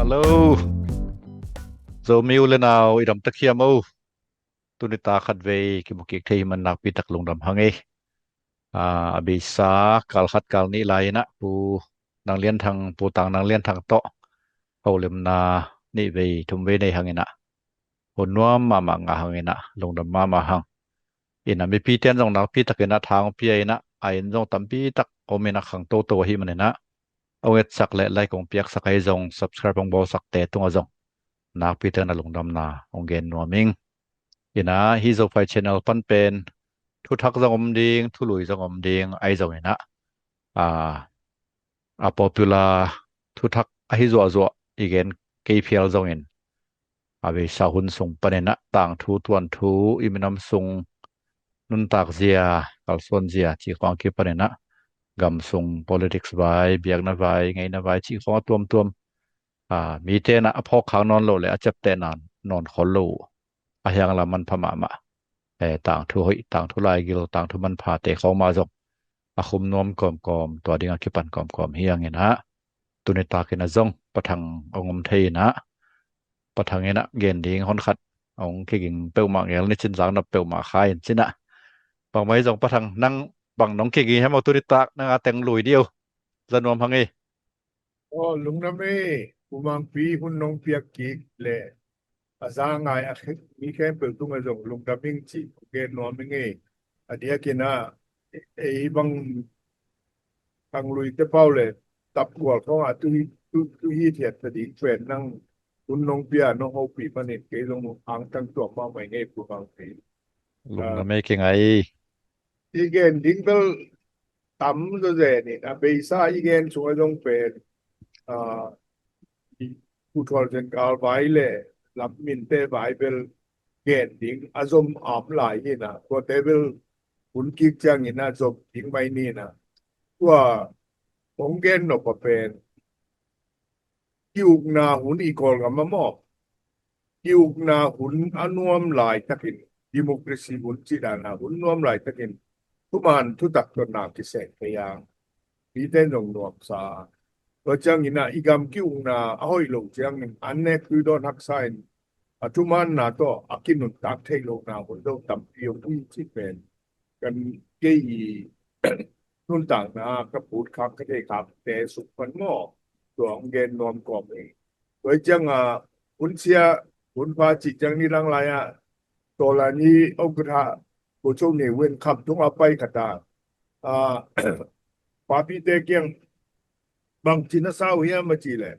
Halo. So miulenaw idam takiamo. Tunita kadve kimukik thei man nak pitak lungdam hange. Abisa kalkhat kalni laina pu nang lian thang pu tang nang lian thang to. Paulem na ni ve thumve nei hangena. Honwam mama nga hangena lungdam mama hang. Ina mi pi tian jong nak pitakena thang pi aina ain jong tampi tak omena khang to to hi manena. Awet sak le lai kong piak sakai jong subscribe bong bo sak te tunga jong. Nak pita na lungdam na onggen nuaming. Ina hi zo fai channel pan pen thu thak jong ding thu lui jong ding ai jong ina. Popular thu thak hi zo zo igen KPL jong in. Abe sa hun sung panena tang thu tuan thu iminam sung nun tak zia kalson zia chi kwang ki panena gam sung politics vai biak na vai ngai na vai chi khong tuamมีเตนะพอขางนอนโลเลยอาจจะเตนานนอนขอโลอายังละมันพม่ามาต่างทุต่างทุลายกิโลต่างทุมันพาเตเข้ามาจงอาคุมนวมกอมตัวดิ่งคิปันกอมเฮียงนะตุนตากินะจงปะทังองมเทนะปะทังนะเกณฑ์ดิ่งฮอนขัดองคิกิงเป้ามาเงลนี่ชินสังนับเป้ามาคายสินะบางไว้จงปะทังนั่งบังน้องคิกิให้มาตุนตานะแต่งลุยเดียวจะนวมพังอีลุงนะเมUmang pi hun nong piak ki le azangai akhit mi ken pel tunga jong lung daming chi ke no minge adia kina ibang ang lui te paule tap kwal ko atu tu hi thiat tadi twen nang hun nong pia no ho pi panet ke long ang tang to ma mai nge pu bang pi lung na me ke ngai igen ding bel tam zo je ni na be sa igen chu jong penผู้ทอลเจนกาลไว้แลลับมินเตไว้เบลเกนดิงอซมออมหลายนี่นะก็เตเบลหุนกิกจังนี่นะจบดิงไว้นี่นะว่าผมเกนนกเป็นกิวนาหุนอีกอลกับมะมอบกิวนาหุนอนวมหลายตะกินดิโมคราซีหุนจิดานาหุนนวมหลายตะกินทุกมันทุตักตนนาที่แสกพยางมีแต่นงนวมสาก็จังนะอีกำกิวนาอ้อยลงจังอันนี้คือดอนฮักไซน์ทุมันนาโตอากินุตักเทโลนาคนโตตัมเปียวผู้ที่เป็นกันเกยีนุ่นต่างนะก็พูดครับก็ได้ครับแต่สุขพันหม้อตัวองเกนนอมกอบเองโดยจังหุนเสียหุนพาจิตจังนี่ลังไรตัวละนี้องกระทะผู้ชมเนี่ยเว้นคำทุกเอาไปกระตาปาปีเตเกียงบางจินสาวเฮียมาจีแหละ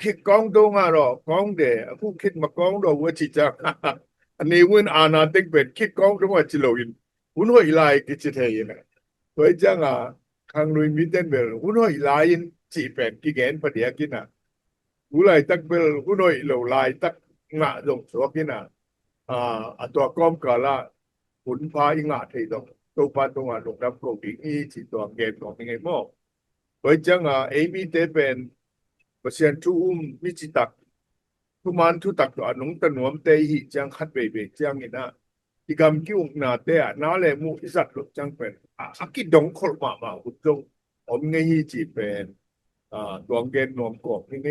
คิดกองตรงกองเดผู้คิดมากองดอกว่าจิจักอันนี้วุ่นอาณาติกเป็นคิดกองตรงว่าจิโลอินหุ่นหอยลายกิจิเทยนะโดยจังคังลุยมิเตนเบลหุ่นหอยลายจีเป็นกิแกนปะเดียกินะหุ่นลายตักเบลหุ่นหอยเหลาลายตักงะลงสวกินะตัวกอมกะละหุ่นพาอิงะเทดอกตัวปาตรงลงรับโปรดิงอีจิตัวเกมของยังไงมอโดยจังAB เตเป็นเปอร์เซ็นต์ทุมิจิตักทุมันทุตักตัวหนงตะหนวมเตหิจังคัดเบจังนี่นะอีกำกิ้วนาเตะนาเลมูอิสัตลจังเป็นอากิดงคลมาอุดงอมไงหิจิเป็นตัวเกณฑ์นวมกอบนี่ไง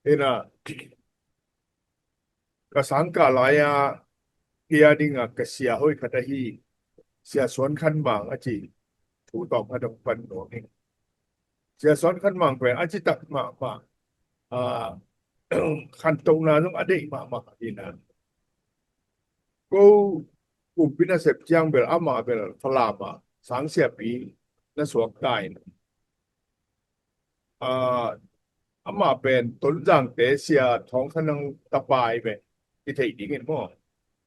เห็นะกะสังกะลายเกียดิงกะเสียห้อยคตะหีเสียสวนคันบางอจิถูตอกพดงปันโนนี่เสียสอนคันมังเป็นอจิตักมาคันตรงนาต้องอดีมาดีนะก็กลุ่มพินาเสพจังเบลอามาเบลฟลามาสังเสียปีนสวกได้อามาเป็นต้นจังเตเสียท้องขนังตะปายไปที่ไทยดีเห็นมั้ย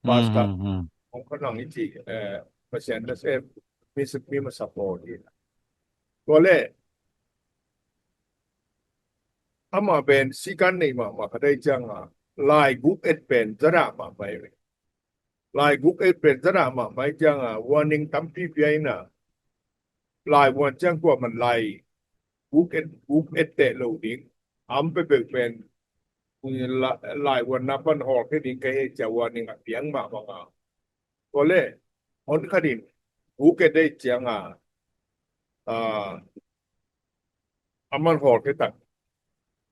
บาสกับของขนังนี่ที่เปอร์เซ็นต์เซฟมีมาซัพพอร์ตดีก็เลยama ben sikan nei ma kadai chang lai group et pen zara ma bai lai group et pen zara ma bai chang warning tampi pai na lai wan chang ko man lai group et te lo ding am pe pen lai wan na pan hol ke ding ke cha warning piang ma ko le on khadin group et dai chang aman hol ke tak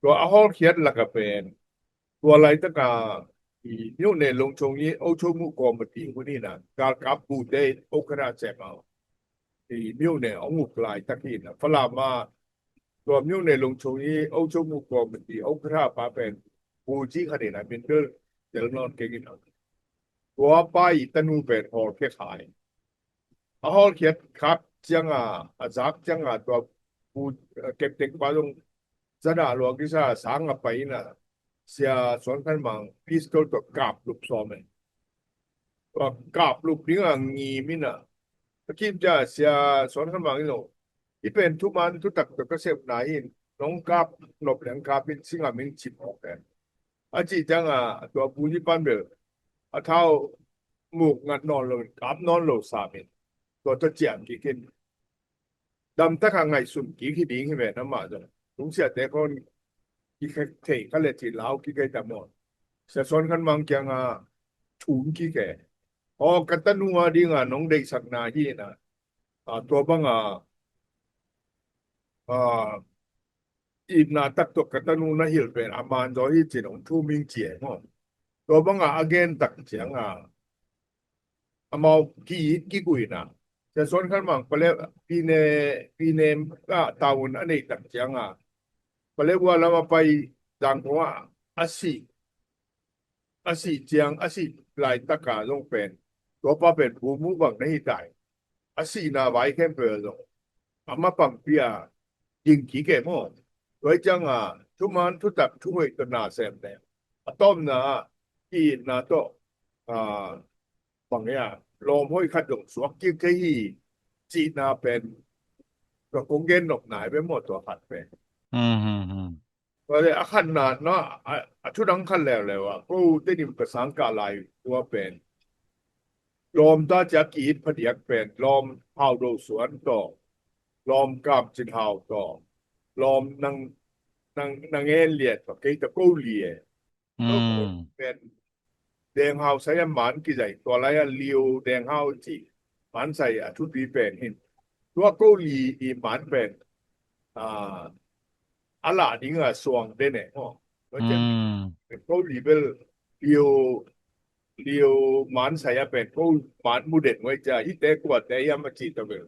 ตัวอาฮอลเขียนละก็เป็นตัวอะไรตะกาอีนิ้วในลงชงนี้โอชมุกอมติผู้นี้น่ะการกับบูเดโอกราแจมาอีนิ้วในอมุกลายตะกี้น่ะฝรั่งมาตัวนิ้วในลงชงนี้โอชมุกอมติโอกราปาเป็นบูจิคดีน่ะเป็นเดอเดลนอนเกกินตัวป้ายตนูเป็นฮอลเขียขายอาฮอลเขียนครับจังอาจักจังตัวบูเก็บเด็กปาลงSada lo kisa sanga paina sia sonkan mang pistol to kap lup some. To kap lup ninga ngi mina. Takim ja sia sonkan mang ino. Ipen tuman tutak to kasep nahin nong kap lop lang kapin singa min chip ok. Aji janga to buji panbel. Atau muk ngat non lo kap non lo samin. To to jian kikin. Dam taka ngai sum ki ki ding hi me na ma jo. Tung sia te kon ki te ka le ti lao ki kai ta mo sa son kan mang kyang chun ki ke o katanu di nga nong dei sak na hi na to bang na tak to katanu na hil pen aman do hi chin ong thu ming chie mo to bang again tak chiang amao ki gui na sa son kan mang pale pine ka taun anei tak chiang Palewa lama pai dangwa asi jiang asi lai taka long pen to pa pen bu mu bang nei dai asi na bai ken pe lo ama pam pia jing ki ke mo doi jang tu man tu tak tu hoi to na sem ne atom na ki na to bang ya lom hoi khat dong suak ki ke hi ji na pen to kong gen nok nai pe mo to khat penก็เลยขันนาดเนาะชุดังขันแล้วอ่ะกูได้นิมกระสังกาลายตัวเป็นลอมตาจากกีดพเดียกเป็นลอมเฮาโดสวนต่อลอมกาบจินเฮาต่อลอมนางเอเลียดต่อเกตะกูเลียก็เป็นแดงเฮาใส่หมันกี่ใจตัวไรเลียวแดงเฮาจีหมันใส่ทุดีเป็นหินตัวกูลีอีหมันเป็นala dinga suang dene ko libel lio man saya pen ko man mudet ngoi ja ite kwa te yam chi to bel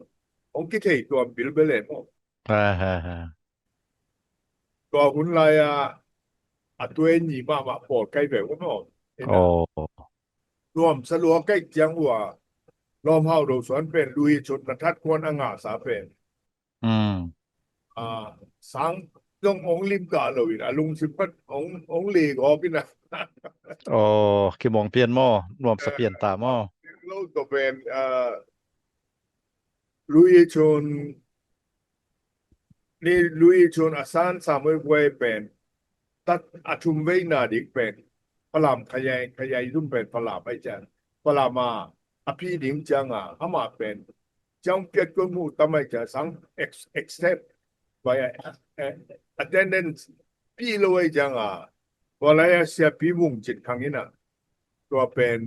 ong ki thei to bil bele mo to hun la ya atue ni ma po kai be moรวมสลัวใกล้เจียงหัวลอมเฮาโดสวนเป็นลุยชุดทัดควรองาสาเป็นสังลงองลิมกาเลยนะลุงสิปัดองเลกออกนะคิมองเปลี่ยนหม้อรวมสเปลี่ยนตาหม้อเราก็เป็นลุยชนนี่ลุยชนอาสานสามเวยเป็นตัดอาทุมเวนาดิกเป็นพลามขยายรุ่มเป็นพลามไปจังพลามาอภิดิมจังอามาเป็นจังเกิดกุมูตะไมจะสัง accept by attendance พี่เลยจังว่าไรเสียพี่มุงจิตครั้งนี้นะตัวเป็น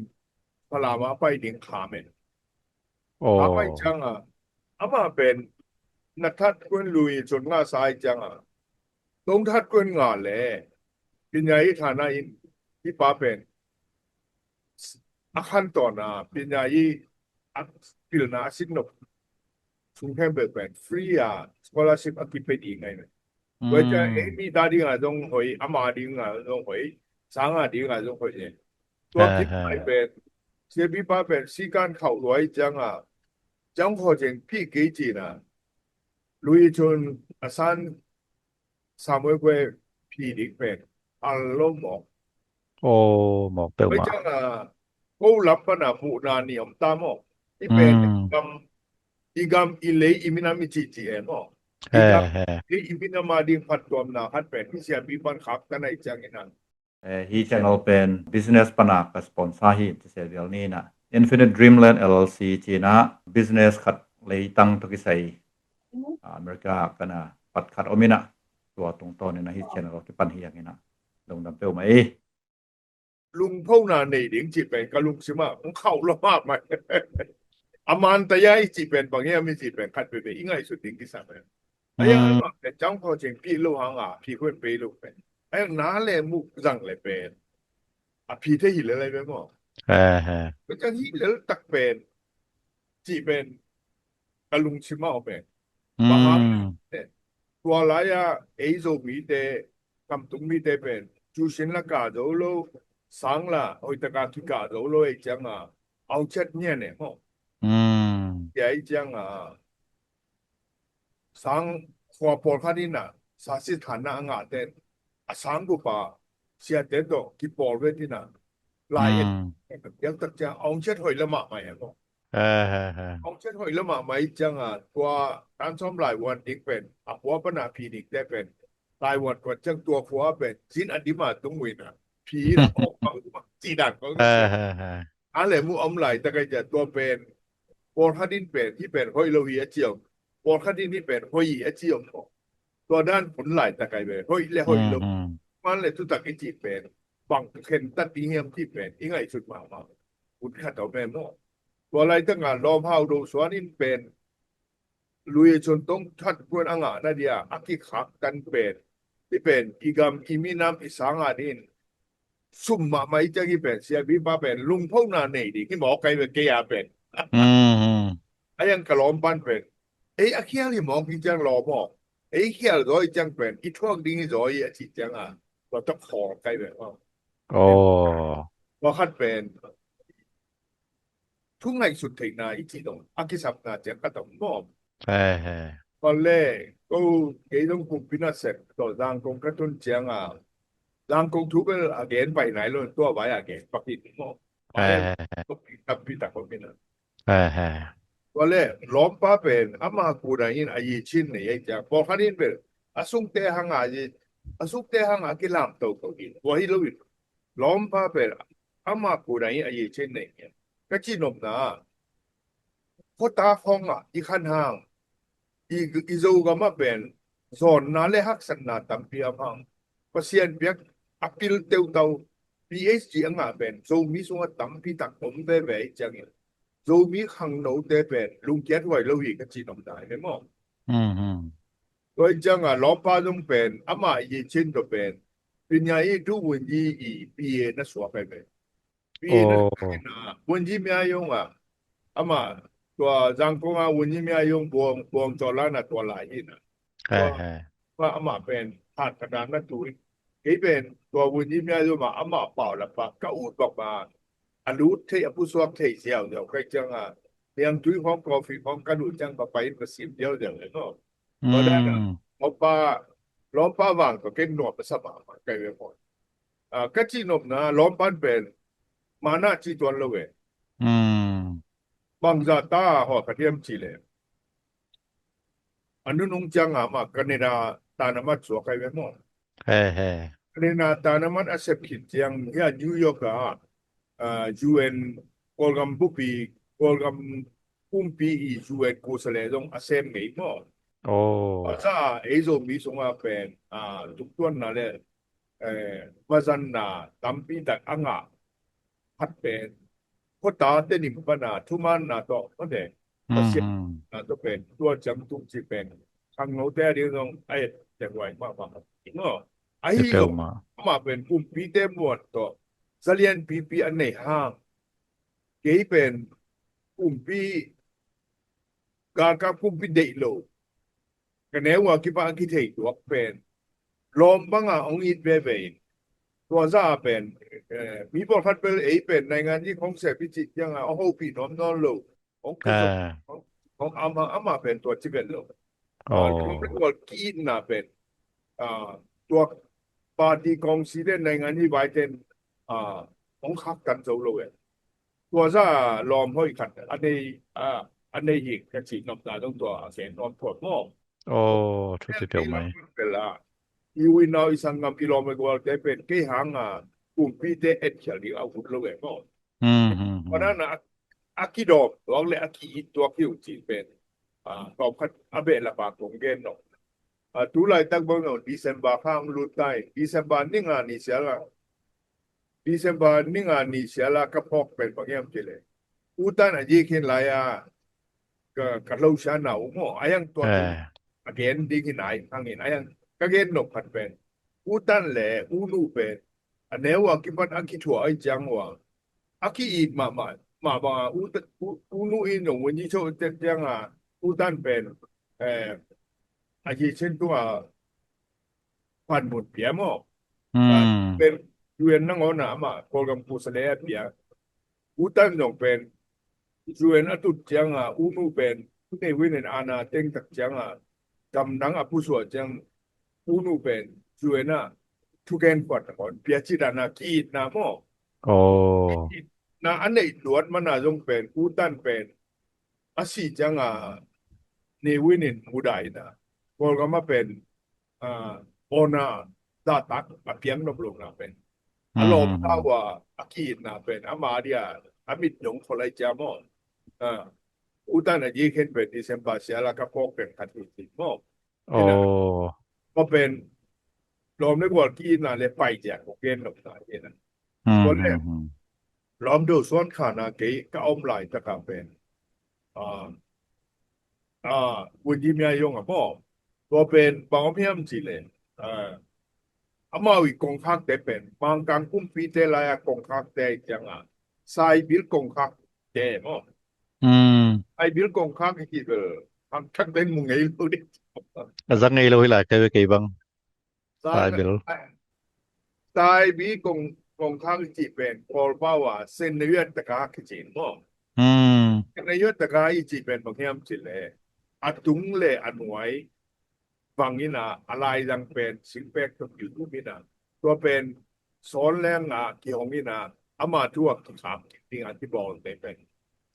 พลามาไปดิงขาเมนขาไปจังอามาเป็นนักทัดกวนลุยจนง่าสายจังตรงทัดกวนงาแลเป็นใหญ่ฐานะที่ป้าเป็นขั้นตอนเป็นใหญ่ปิลนาสินกชุมแพงเบิกเป็นฟรีscholarship อภิเป็นอีกไงโดยจะมีตาดีจงหอยอามาดีจงหอยสังดีจงหอยตัวคิดไปเป็นเสียบีป้าเป็นสีการเข้ารวยจังพอจริงพี่เกจีนะลุยชนอาสานสามเวยพี่ดิเป็นอารมณ์หมอกหมอกเปลวหมอกกูรับปนะมูนานิยมตามออกที่เป็นอีกำอิเลอิมินามิจิจิเนาะที่อิมินามาดิงพัดตัวมนาฮัดเป็นที่เสียบีบันขับกันในจังนั้นฮีแชนนลเป็น business ปนักกับสปอนเซอร์ฮีที่เสียเดียวนี้นะ Infinite Dreamland LLC จีนะ business ขัดเลยตั้งตุกิใส่อเมริกากันปัดขัดอมินะตัวตรงตอนนี้นะฮีแชนนลที่ปันเฮียงนี่นะลงดำเปลวไหมลุงพ่อนาในดิงจิเป็นกะลุงสิมาของเข้าละมากไหมอามานตะยายจิเป็นบางอย่างมีจิเป็นคัดไปอีง่ายสุดดิงที่สาม ayan ano chang ko ching pi lo hang a pi khwet pe lo pe ayan na le mu zang le pe a pi the hi le le pe mo ก็จะhi le tak pen ji pen kalung chimao pen bahar tua la ya eizo mi te kam tung mi te pen chu shin la ka do lo sang la oi ta ka thi ka do lo ai chang a ong chet nye ne mo ya ai chang a sang khwa por kha din na sa si than na nga te a sang ku pa sia te to ki por ve din na lai yang tak cha ong chet hoi la ma mai mo ong chet hoi la ma mai chang a tua tan som lai wan dik pen a hwa pa na pi dik te pen lai wan ko chang tua khwa pen jin a di ma tung wi na pi na ok ma ji dan ko a le mu om lai ta ka ja tua pen por kha din penที่เป็นhoi lo hi a chiao por kha din ni pen hoi a chiaoตัวด้านผลหลายตะไกเปhoi le hoi lo man le tu tak i ji pen bang ken ta ti hiam ti pen i ngai sut ma ma ut kha to pen mo ตัวไรตั้งงานรอพาวดูสวนินเป็นลุยชนต้องทัดกวนอ่างนาเดียอักกิขักกันเป็นที่เป็นอีกำอีมีน้ำอีสางานินซุ่มมาไม่จะกี่เป็นเสียบีป้าเป็นลุงพ่อนาเนดีที่หมอไกลเป็นเกียเป็นไอ้ยังกระล้อมปั้นเป็นไอ้อาเคียที่หมอกินจังรอหมอไอ้เคียร้อยจังเป็นอีท่วงดิ้งร้อยอาทิตย์จังเราต้องขอไกลเป็นว่าคัดเป็นทุกในสุดที่นาอีจิตงอากิสับนาจะกระตุ้นมอบตอนแรกก็เกี่ยงกุปินาเสกต่อร่างกงกระตุ้นเจียงร่างกงทุกเป็นอาเกนไปไหนเลยตัวไว้อาเกนปักติดมอบก็ปิดตับปิดตาคนเป็นตอนแรกล้อมป้าเป็นอามากูได้ยินอายีชินเนี่ยจะพอขันยินเป็นอาสุกเตหังอาสุกเตหังอากิลามโตก็กินว่าฮิโลวิล้อมป้าเป็นอามากูได้ยินอายีชินเนี่ยก็จีนมนะพอตาฟองอีขันห่างอีโจก็มาเป็นสอนนาเลหักสันนาตัมเปียพังก็เสียนเปียกอักิลเตวเตา PSG เป็นโจมีสงตัมปีตักผมเบเบจังโจมีขังโนเตเป็นลุงเกียรติไว้แล้วอีกก็จีนมได้ไม่มองโดยจังล้อป้าต้องเป็นอามาอีชินก็เป็นปัญญาอีดูวันยีอีปีเอนะสวไปเป็นปีนะวันยีมีอายุอามาตัวจังกงวันยีมีอายุบวงจอลานะตัวหลายนี่นะว่าอามาเป็นผ่านกระดานนั้นตุยเป็นตัววันยีมีอายุมาอามาเป่าละปะก็อุดบอกมาอนุเทอผู้สวบเทเสียวเดี๋ยวใครจังเรียงตุยของกาแฟของกระดูจังไปประสิบเดียวเดี๋ยวเลยเนาะก็ได้นะเอาป้าล้อมป้าวางก็เก็บหนวดไปสบายไกลไปหมดก็จีนมนะล้อมปั้นเป็นมานาจีตัวละเวบางจาตาหอกระเทียมจีเลยอันนู้นงจังมากันเนดาตานามัดสวไกลไปหมดกันเนดาตานามัดอาเซปขิดจังยานิวยอร์กUN กอลกัมปุปีกอลกัมปุมปี UN กูสเลดงอาเซมไงหมดซาเอโซมีสงาเป็นทุกตัวนั่นแหละว่าซันนาตัมปีตักอ่างพัดเป็นพอตาเตนิมปนาทุมันนาโตก็เดก็เสียนาโตเป็นตัวจังตุกจิเป็นทางโนเตเดียวงไอ้จังไว้มากๆเนาะไอ้ก็มาเป็นปุ่มปีเตมวดโตซะเลียนปีอันไหนห้างเกเป็นปุ่มปีกากาปุ่มปีเดโลกันแนวว่าคิดว่าคิดให้ตัวเป็นลมบังองอีดเบเบตัวซาเป็นมีบทพัดเป็นเป็นในงานที่ของเสพิจิตยังเอาโฮปีน้อมนอนโลของอามาเป็นตัวที่เป็นโลตัวกีนน่ะเป็นตัวปาร์ตี้กองซีเดนในงานที่ไว้เป็นของคักกันโซโลตัวซาลอมห้อยขัดอันนี้อีกกระสีน้ำตาต้องตัวเสียนอนปวดหม้อทุกสิเปียวไหมอีวินาอิสังกัมกิโลเมตรกว่าแต่เป็นกี่หางปุ่มปีเตเอ็ดเฉลี่ยเอาหุ่นเลยก็เพราะนั้นอากิดอกลองเลยอากิตัวคิวจีเป็นตอบคัดอาเบละปากของเกนเนาะตุลาตั้งบ่งเดือนบาข้างลุดได้เดือนบานิ่งนี่เสียละเดือนบานิ่งนี่เสียละก็พอกเป็นบางอย่างเจเลยอุตันอาจีเข็นหลายก็กะเลาชาหนาวหม้ออายังตัว again ding hinai hangin ayan again no phat pen utan le ulu pen anewa kipat akitua ai jangwa aki it ma ba ulu in no when you so janga utan pen aji chen tu pan mut pia mo อืม เป็นเรียนนงอนามาโปรแกรมปูสเลเปียutan no pen Juan atut janga unu pen ne winen ana teng tak janga kam nang apu so jang unu pen juena tuken kwat kon piachi dana ki na mo โอ้ na ane duat mana jong pen utan pen asi janga ne winin mudai na kol kama pen ona datak apiang no blong na pen อื alom ม tawa akit na pen amadia amit dong tholai jamo utan a yiken pen December siala ka pok pen katuti mo โอ้ ก็เป็นล้อมด้วยกว่าที่นาเลยไปแจกโอเคหนกตายนะ อืม ก็ อื เลย มอืม ล้อมดูส่วนขานาเกก็อมหลายตะกาเป็นอ่าวุฒิมียงอ่ะบ่ก็เป็นบางเพียมสิเลยอามาวิกงคักแต่เป็นบางการคุ้มปีเตลายกงคักแต่จังอ่ะไซบิลกงคักแต่บ่ อืม ไอบิลกงคักที่เบอร์คักทักเป็นมุงไงรู้ดิ อะซังไงโลหิลาเกเกบัง ไซ สายเบล ไซบิลกงคักที่เป็นพอลบ่าว่าเส้นเลือดตะกาคือจริงบ่ อืม ในยศตะกาอีจีเป็นบางแห่งสิเลยอัตุงเลอันไว้ฟังนี่นะอะไรดังเป็นสิ่งแปลกกับอยู่ทุกนี่นะตัวเป็นสอนแรงกี่ของนี่นะอามาทั่วครับที่งานที่บอกเป็น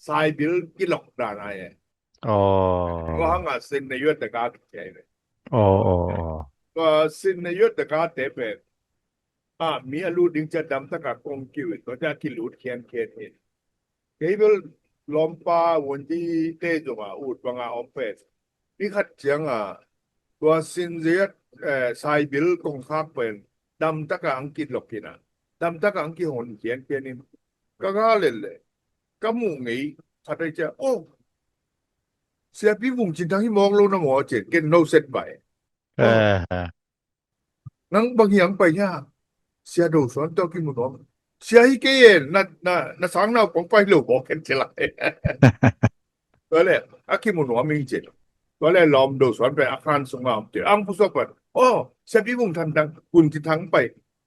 ไซบิลกิลอกดานาย อ๋อ ก็หังสินในยศตะกาใช่เลย อ๋ออ๋อ ก็สินในยศตะกาแต่เป็นมีอลูดิงจะดำตะกากงกิวตัวจะกิลูดเขียนเห็นKebel lompa wonji tejo ma ut banga office ni khat chiang tua sin ziat sai bil kong khak pen dam taka angkit lokina dam taka angki hon kien kienin ka lele kamu ngi khatai cha oh sia pi wung chin thang hi mong lo na mo chen ken no set bai เออ nang bang yang pai ya sia do son to ki mu no sia hi ke na sang na kong pai lo bo ken chela ก็เลยอาคิมุนว่ามีเจ็ดก็เลยล้อมดูสวนไปอาคารสงามเดี๋ยวอังผู้สอบอ๋อเสียพี่วงทันดังคุณที่ทั้งไป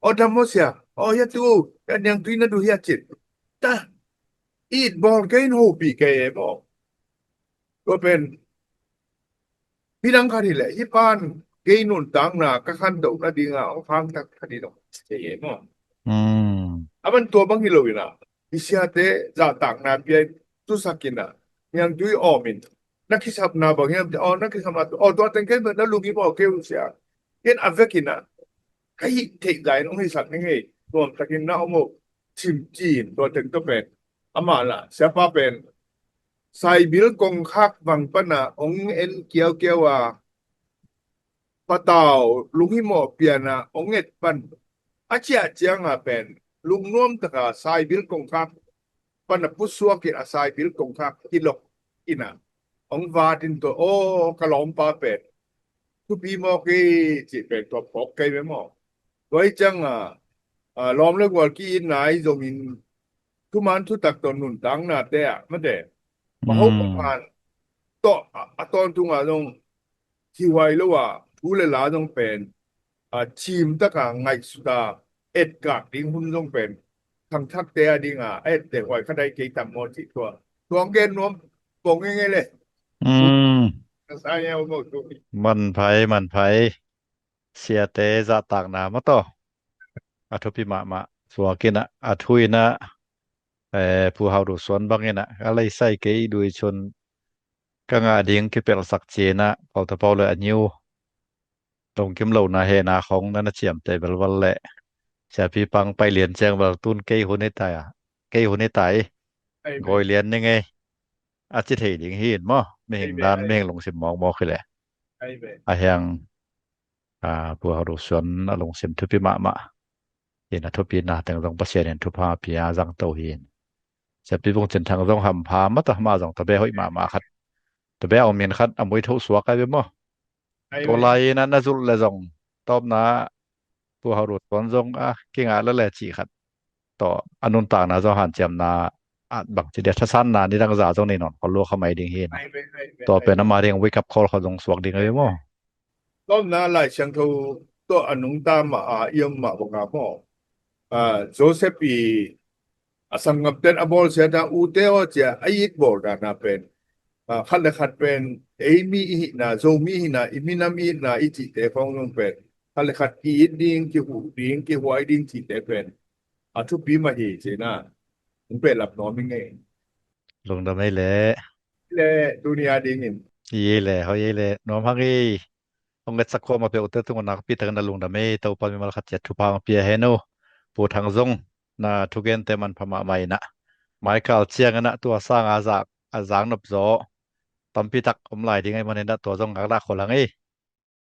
อ๋อทำโมเสียอ๋อยัดดูกันยังตุยนะดูยัดจิตตาอีดบอลเกนโฮปีเกยบอกก็เป็นพี่ดังคดีแหละที่บ้านเกยนุนตังนะก็ขันดอกนะดีงาเอาฟังทักคดีดอกเจ๊บอก อืม มันตัวบางกิโลอยู่นะอิเสียเตจะต่างนาเปียตุสักินะยังจุยออมินนักคิดนาบางอย่างอ๋อนักคิดนาตัวแต่งกันนะลูกอีบอกเกี่ยวเสียเห็นอเวกินะใครเทใจน้องให้สักนี่ไงตัวตะกินนะโมชิมจีนตัวถึงตัวเป็นอามาล่ะเสียป้าเป็นไซบิลกงคักบางปนะองเอ็นเกี่ยวว่าปะตาวลุงหิโมเปียนะองเอ็ดปันอาเจียเจียงเป็นลุงน่วมตะกาไซบิลกงคักปันปุสัวกิอาไซบิลกงคักกิโลอินะองวาดินตัวโอ้กะหลอมปาเป็ดทุปีมอกีจิเป็นตัวปอกไกไปหมอไว้จังล้อมเล็กว่ากีไหนจงอินทุมันทุตักตอนนุนตังนาแต่มันเดมาเฮาผ่านตอตอนทุงลงที่ไว้แล้วว่าผู้เลลาต้องเป็นทีมตะกาไงสุดาเอ็ดกากดิงหุ่นต้องเป็นทางทักแต่ดิงเอ็ดแต่ไว้เขาได้เกยตามโมจิตัวเกนนวมปงง่ายๆเลย อืม saya mau tu มันไผเสียเตจะตากหนามะต่ออะทุพิมะสัวกินะอะทุยนะผู้เฮาดูสวนบังเนี่ยนะอะไรใส่เกยดุยชนกังอาดิงคิเปลสักเจนะเปาตะเปาเลยอันยูตรงกิมเหล่านาเฮนาของนั่นนะเจียมใจเบลวันแหละเสียพี่ปังไปเรียนแจ้งเบลตุนเกยหุนให้ตายเกยหุนให้ตายโกย Amen เรียนยังไงอาจิเทดิงเห็นบ่ไม่เห็นด้านไม่เห็นลงสิมมองบ่คือแหละ Amen อาแหงผู้เฮาดูสวนลงสิมทุพิมะเห็นทุปีนาแต่งลงประเสริฐทุพาปีอาจังโตเห็นเสียปีวงจันทางต้องหำพามะตะมาจังตะเบหอยมาคัดตะเบเอาเมียนคัดอมวยทุสวกไปบ่ ตัวไลนั้นนะสุดเลยจงตอบนะตัวหารุดตอนจงเก่งแล้วแหละจีครับต่ออนุนต่างนะเจ้าหันเจียมนาบักจะเดียทันนานี่ตั้งษาจงนี่นอนพอลัวเข้ามาดิ่งเห็นต่อเป็นน้ำมาเรียง wake up call เขาจงสวกดิ่งเลยมั้งตอนนั้นหลายช่างเขาตัวอนุตามาเยี่ยมมาบอกว่าโจเซปีsanggap ten abol siya na uteo siya ayit bol na pen khalakhat pen amy na zomi na iminami na iti te phong nung pen khalakhat ki ding ki hu ding ki huai ding ti te pen atu pi ma hi je na ung pe lap no mi nge ลงดำไม่แหละ le dunia dingin เย่แหละเขาเย่แหละน้องพังอีต้องเกิดสักข้อมาเปียอุตเตอร์ทุกคนนักปีตังนั้นลงดำไม่เต้าปามีมาขัดเจ็ดทุพางเปียเฮโนปูทางจงนะทุกเกนเตมันพม่าไม่นะหมายข่าวเชียงนะตัวสร้างอาจากนบโซตัมปีตักอมไหลที่ไงมันเห็นตัวจงกักดักคนหลัง